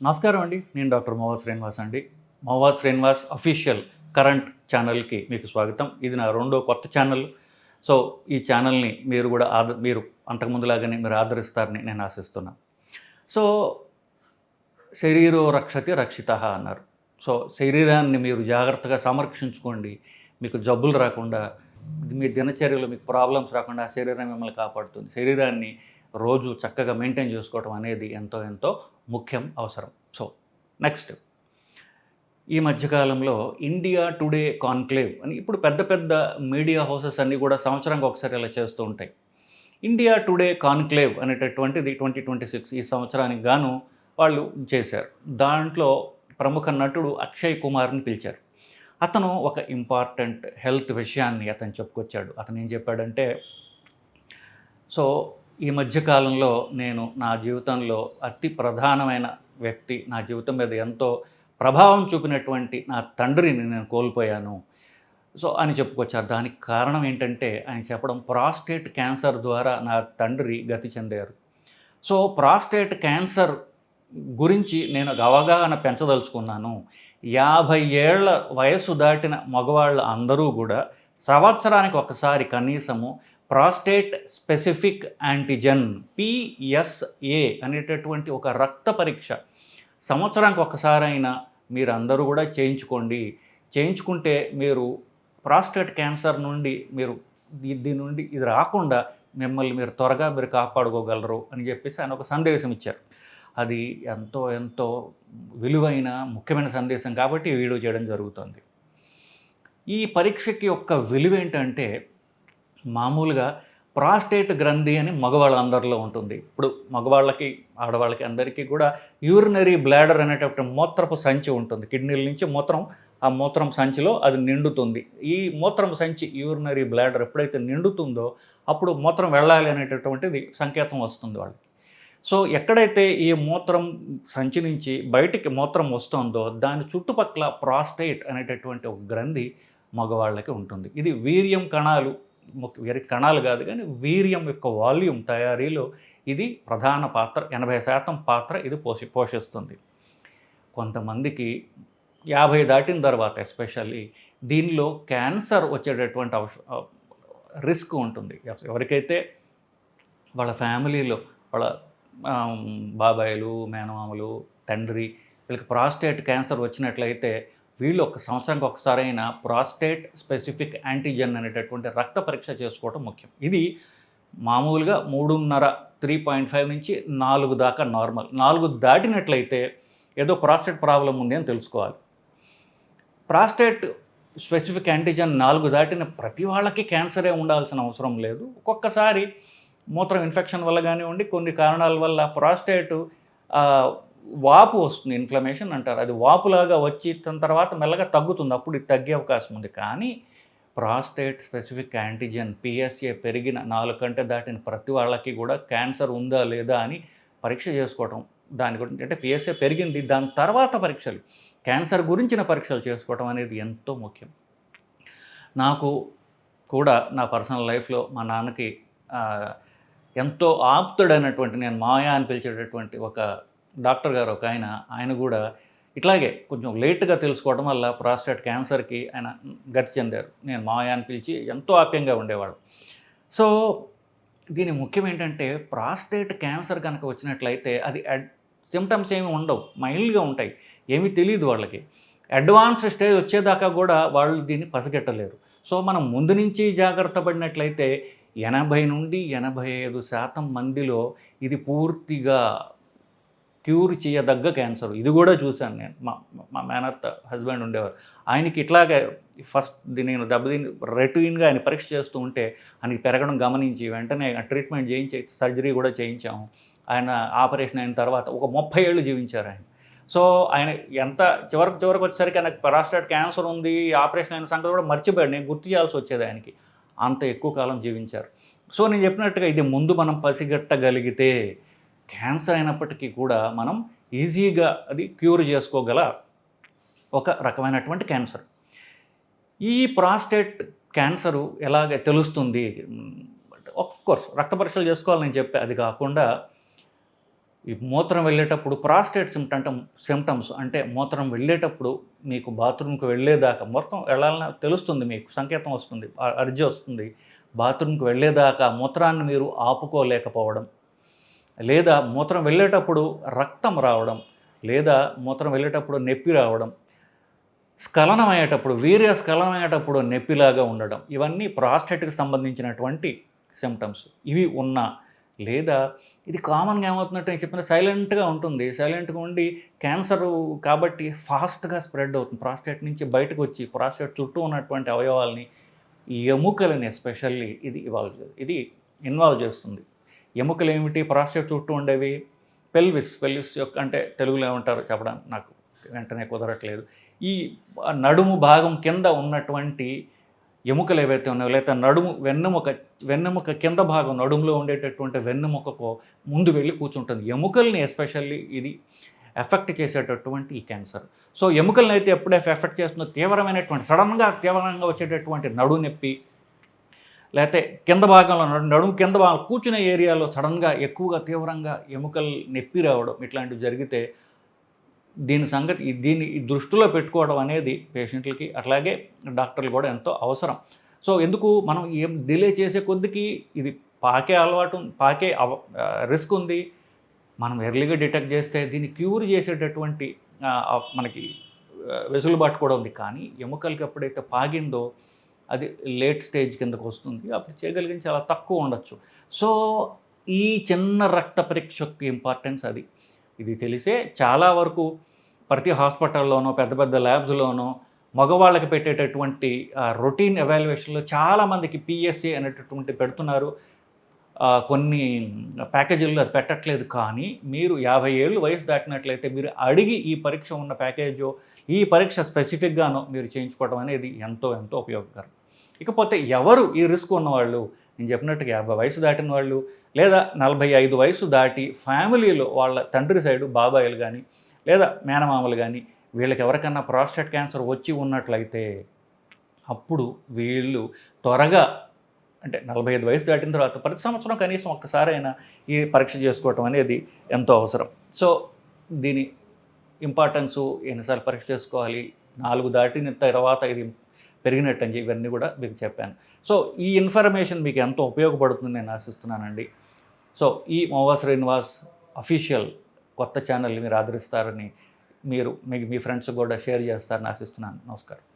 నమస్కారం అండి. నేను డాక్టర్ మోవా శ్రీనివాస్ అండి. మోవా శ్రీనివాస్ అఫీషియల్ కరెంట్ ఛానల్కి మీకు స్వాగతం. ఇది నా రెండో కొత్త ఛానల్. సో ఈ ఛానల్ని మీరు కూడా మీరు అంతకుముందులాగానే మీరు ఆదరిస్తారని నేను ఆశిస్తున్నాను. సో శరీరో రక్షతి రక్షితః అన్నారు. సో శరీరాన్ని మీరు జాగ్రత్తగా సంరక్షించుకోండి. మీకు జబ్బులు రాకుండా, మీ దినచర్యలో మీకు ప్రాబ్లమ్స్ రాకుండా శరీరం మిమ్మల్ని కాపాడుతుంది. శరీరాన్ని రోజు చక్కగా మెయింటైన్ చేసుకోవడం అనేది ఎంతో ఎంతో ముఖ్యం, అవసరం. సో నెక్స్ట్, ఈ మధ్యకాలంలో ఇండియా టుడే కాన్క్లేవ్ అని ఇప్పుడు పెద్ద పెద్ద మీడియా హౌసెస్ అన్నీ కూడా సంవత్సరానికి ఒకసారి ఇలా చేస్తూ ఉంటాయి. ఇండియా టుడే కాన్క్లేవ్ అనేటటువంటిది 2026 ఈ సంవత్సరానికి గాను వాళ్ళు చేశారు. దాంట్లో ప్రముఖ నటుడు అక్షయ్ కుమార్ని పిలిచారు. అతను ఒక ఇంపార్టెంట్ హెల్త్ విషయాన్ని అతను చెప్పుకొచ్చాడు. అతను ఏం చెప్పాడంటే, సో ఈ మధ్యకాలంలో నేను నా జీవితంలో అతి ప్రధానమైన వ్యక్తి, నా జీవితం మీద ఎంతో ప్రభావం చూపినటువంటి నా తండ్రిని నేను కోల్పోయాను సో అని చెప్పుకొచ్చారు. దానికి కారణం ఏంటంటే ఆయన చెప్పడం, ప్రాస్టేట్ క్యాన్సర్ ద్వారా నా తండ్రి గతి చెందారు. సో ప్రాస్టేట్ క్యాన్సర్ గురించి నేను అవగాహన పెంచదలుచుకున్నాను. 50 ఏళ్ల వయసు దాటిన మగవాళ్ళు అందరూ కూడా సంవత్సరానికి ఒకసారి కనీసము ప్రాస్టేట్ స్పెసిఫిక్ యాంటిజెన్ PSA అనేటటువంటి ఒక రక్త పరీక్ష సంవత్సరానికి ఒకసారైనా మీరు అందరూ కూడా చేయించుకోండి. చేయించుకుంటే మీరు ప్రాస్టేట్ క్యాన్సర్ నుండి మీరు దీని నుండి ఇది రాకుండా మిమ్మల్ని మీరు త్వరగా మీరు కాపాడుకోగలరు అని చెప్పేసి ఆయన ఒక సందేశం ఇచ్చారు. అది ఎంతో ఎంతో విలువైన ముఖ్యమైన సందేశం కాబట్టి ఈ వీడియో చేయడం జరుగుతుంది. ఈ పరీక్షకి యొక్క విలువ ఏంటంటే, మామూలుగా ప్రాస్టేట్ గ్రంథి అని మగవాళ్ళందరిలో ఉంటుంది. ఇప్పుడు మగవాళ్ళకి ఆడవాళ్ళకి అందరికీ కూడా యూరినరీ బ్లాడర్ అనేటటువంటి మూత్రపు సంచి ఉంటుంది. కిడ్నీల నుంచి ఆ మూత్రం సంచిలో అది నిండుతుంది. ఈ మూత్రం సంచి యూరినరీ బ్లాడర్ ఎప్పుడైతే నిండుతుందో అప్పుడు మూత్రం వెళ్ళాలి అనేటటువంటిది సంకేతం వస్తుంది వాళ్ళకి. సో ఎక్కడైతే ఈ మూత్రం సంచి నుంచి బయటికి మూత్రం వస్తుందో దాని చుట్టుపక్కల ప్రాస్టేట్ అనేటటువంటి ఒక గ్రంథి మగవాళ్ళకి ఉంటుంది. ఇది వీర్యం కణాలు, వేరే కణాలు కాదు కానీ వీర్యం యొక్క వాల్యూమ్ తయారీలో ఇది ప్రధాన పాత్ర, 80% పాత్ర ఇది పోషిస్తుంది. కొంతమందికి 50 దాటిన తర్వాత ఎస్పెషల్లీ దీనిలో క్యాన్సర్ వచ్చేటటువంటి రిస్క్ ఉంటుంది. ఎవరికైతే వాళ్ళ ఫ్యామిలీలో వాళ్ళ బాబాయిలు, మేనమామలు, తండ్రి వీళ్ళకి ప్రాస్టేట్ క్యాన్సర్ వచ్చినట్లయితే వీళ్ళు ఒక సంవత్సరానికి ఒకసారైనా ప్రాస్టేట్ స్పెసిఫిక్ యాంటిజెన్ అనేటటువంటి రక్త పరీక్ష చేసుకోవడం ముఖ్యం. ఇది మామూలుగా 3.5 3.5 నుంచి 4 దాకా నార్మల్. 4 దాటినట్లయితే ఏదో ప్రాస్టేట్ ప్రాబ్లం ఉంది అని తెలుసుకోవాలి. ప్రాస్టేట్ స్పెసిఫిక్ యాంటిజెన్ 4 దాటిన ప్రతి వాళ్ళకి క్యాన్సరే ఉండాల్సిన అవసరం లేదు. ఒక్కొక్కసారి మూత్రం ఇన్ఫెక్షన్ వల్ల కానివ్వండి, కొన్ని కారణాల వల్ల ప్రాస్టేట్ వాపు వస్తుంది, ఇన్ఫ్లమేషన్ అంటారు. అది వాపులాగా వచ్చి తర్వాత మెల్లగా తగ్గుతుంది, అప్పుడు ఇది తగ్గే అవకాశం ఉంది. కానీ ప్రాస్టేట్ స్పెసిఫిక్ యాంటిజెన్ PSA పెరిగిన 4 కంటే దాటిన ప్రతి వాళ్ళకి కూడా క్యాన్సర్ ఉందా లేదా అని పరీక్ష చేసుకోవటం, దాని గురించి అంటే PSA పెరిగింది దాని తర్వాత పరీక్షలు, క్యాన్సర్ గురించిన పరీక్షలు చేసుకోవటం అనేది ఎంతో ముఖ్యం. నాకు కూడా నా పర్సనల్ లైఫ్లో మా నాన్నకి ఎంతో ఆప్తుడైనటువంటి, నేను మాయా అని పిలిచేటటువంటి ఒక డాక్టర్ గారు ఒక ఆయన కూడా ఇట్లాగే కొంచెం లేట్గా తెలుసుకోవడం వల్ల ప్రాస్టేట్ క్యాన్సర్కి ఆయన గతి చెందారు. నేను మాయా అని పిలిచి ఎంతో ఆప్యంగా ఉండేవాడు. సో దీని ముఖ్యం ఏంటంటే, ప్రాస్టేట్ క్యాన్సర్ కనుక వచ్చినట్లయితే అది సిమ్టమ్స్ ఏమి ఉండవు, మైల్డ్గా ఉంటాయి, ఏమీ తెలియదు వాళ్ళకి. అడ్వాన్స్ స్టేజ్ వచ్చేదాకా కూడా వాళ్ళు దీన్ని పసిగట్టలేరు. సో మనం ముందు నుంచి జాగ్రత్త పడినట్లయితే 80 నుండి 85% మందిలో ఇది పూర్తిగా క్యూర్ చేయదగ్గ క్యాన్సర్. ఇది కూడా చూశాను నేను. మా మేనత్త హస్బెండ్ ఉండేవారు, ఆయనకి ఇట్లాగే ఫస్ట్ నేను రెట్యూన్గా ఆయన పరీక్ష చేస్తూ ఉంటే ఆయనకి పెరగడం గమనించి వెంటనే ట్రీట్మెంట్ చేయించి సర్జరీ కూడా చేయించాము. ఆయన ఆపరేషన్ అయిన తర్వాత ఒక 30 ఏళ్ళు జీవించారు ఆయన. సో ఆయన ఎంత చివరికి వచ్చేసరికి ఆయనకు ప్రాస్టేట్ క్యాన్సర్ ఉంది, ఆపరేషన్ అయిన సంగతి కూడా మర్చిపోయాడు. నేను గుర్తు చేయాల్సి వచ్చేది ఆయనకి, అంత ఎక్కువ కాలం జీవించారు. సో నేను చెప్పినట్టుగా ఇది ముందు మనం పసిగట్టగలిగితే క్యాన్సర్ అయినప్పటికీ కూడా మనం ఈజీగా అది క్యూర్ చేసుకోగల ఒక రకమైనటువంటి క్యాన్సర్. ఈ ప్రాస్టేట్ క్యాన్సరు ఎలాగ తెలుస్తుంది? ఆఫ్ కోర్స్ రక్త పరీక్షలు చేసుకోవాలని నేను చెప్పా. అది కాకుండా ఈ మూత్రం వెళ్ళేటప్పుడు ప్రాస్టేట్ సిమ్టమ్స్ అంటే మూత్రం వెళ్ళేటప్పుడు మీకు బాత్రూమ్కి వెళ్ళేదాకా మొత్తం వెళ్ళాలని తెలుస్తుంది, మీకు సంకేతం వస్తుంది, అర్జీ వస్తుంది. బాత్రూమ్కి వెళ్ళేదాకా మూత్రాన్ని మీరు ఆపుకోలేకపోవడం, లేదా మూత్రం వెళ్ళేటప్పుడు రక్తం రావడం, లేదా మూత్రం వెళ్ళేటప్పుడు నొప్పి రావడం, స్ఖలనం అయ్యేటప్పుడు వీర్య స్ఖలనం అయ్యేటప్పుడు నొప్పిలాగా ఉండడం, ఇవన్నీ ప్రాస్టేట్కి సంబంధించినటువంటి సిమ్టమ్స్. ఇవి ఉన్నా లేదా ఇది కామన్గా ఏమవుతుందంటే నేను చెప్పిన సైలెంట్గా ఉంటుంది, సైలెంట్గా ఉండి క్యాన్సర్ కాబట్టి ఫాస్ట్గా స్ప్రెడ్ అవుతుంది. ప్రాస్టేట్ నుంచి బయటకు వచ్చి ప్రాస్టేట్ చుట్టూ ఉన్నటువంటి అవయవాల్ని, ఎముకలని ఎస్పెషల్లీ ఇది ఇన్వాల్వ్ చేస్తుంది. ఎముకలు ఏమిటి ప్రాస్టేట్ చుట్టూ ఉండేవి? పెల్విస్ యొక్క అంటే తెలుగులో ఏమంటారు చెప్పడానికి నాకు వెంటనే కుదరట్లేదు. ఈ నడుము భాగం కింద ఉన్నటువంటి ఎముకలు ఏవైతే ఉన్నాయో, లేదా వెన్నెముక కింద భాగం నడుములో ఉండేటటువంటి వెన్నెముకకు ముందు వెళ్ళి కూర్చుంటుంది. ఎముకల్ని ఎస్పెషల్లీ ఇది ఎఫెక్ట్ చేసేటటువంటి ఈ క్యాన్సర్. సో ఎముకలను అయితే ఎప్పుడైతే ఎఫెక్ట్ చేస్తుందో తీవ్రంగా వచ్చేటటువంటి నడుము నొప్పి, లేకపోతే కింద భాగంలో నడుము కింద భాగం కూర్చునే ఏరియాలో సడన్గా ఎక్కువగా తీవ్రంగా ఎముకలు నొప్పి రావడం, ఇట్లాంటివి జరిగితే దీన్ని దృష్టిలో పెట్టుకోవడం అనేది పేషెంట్లకి అట్లాగే డాక్టర్లు కూడా ఎంతో అవసరం. సో ఎందుకు మనం ఏం డిలే చేసే కొద్దికి ఇది పాకే రిస్క్ ఉంది. మనం ఎర్లీగా డిటెక్ట్ చేస్తే దీన్ని క్యూర్ చేసేటటువంటి మనకి వెసులుబాటు కూడా ఉంది. కానీ ఎముకలకి ఎప్పుడైతే పాగిందో అది లేట్ స్టేజ్ కిందకు వస్తుంది, అప్పుడు చేయగలిగిన చాలా తక్కువ ఉండొచ్చు. సో ఈ చిన్న రక్త పరీక్ష యొక్క ఇంపార్టెన్స్ అది. ఇది తెలిసే చాలా వరకు ప్రతి హాస్పిటల్లోనో పెద్ద పెద్ద ల్యాబ్స్లోనో మగవాళ్ళకి పెట్టేటటువంటి రొటీన్ ఎవాల్యుయేషన్లో చాలామందికి పిఎస్ఏ అనేటటువంటి పెడుతున్నారు. కొన్ని ప్యాకేజీల్లో అది పెట్టట్లేదు. కానీ మీరు 50 ఏళ్ళు వయసు దాటినట్లయితే మీరు అడిగి ఈ పరీక్ష ఉన్న ప్యాకేజో ఈ పరీక్ష స్పెసిఫిక్గానో మీరు చేయించుకోవడం అనేది ఎంతో ఉపయోగకరం. ఇకపోతే ఎవరు ఈ రిస్క్ ఉన్నవాళ్ళు, నేను చెప్పినట్టుగా 50 వయసు దాటిన వాళ్ళు, లేదా 45 వయసు దాటి ఫ్యామిలీలో వాళ్ళ తండ్రి సైడు బాబాయిలు కానీ లేదా మేనమామలు కానీ వీళ్ళకి ఎవరికన్నా ప్రాస్టేట్ క్యాన్సర్ వచ్చి ఉన్నట్లయితే అప్పుడు వీళ్ళు త్వరగా అంటే 45 వయసు దాటిన తర్వాత ప్రతి సంవత్సరం కనీసం ఒక్కసారైనా ఈ పరీక్ష చేసుకోవటం అనేది ఎంతో అవసరం. సో దీని ఇంపార్టెన్సు, ఎన్నిసార్లు పరీక్ష చేసుకోవాలి, 4 దాటిన తర్వాత ఇది పెరిగినట్టని ఇవన్నీ కూడా మీకు చెప్పాను. సో ఈ ఇన్ఫర్మేషన్ మీకు ఎంతో ఉపయోగపడుతుంది నేను ఆశిస్తున్నానండి. సో ఈ మోవా శ్రీనివాస్ అఫీషియల్ కొత్త ఛానల్ని మీరు ఆదరిస్తారని, మీ ఫ్రెండ్స్ కూడా షేర్ చేస్తారని ఆశిస్తున్నాను. నమస్కారం.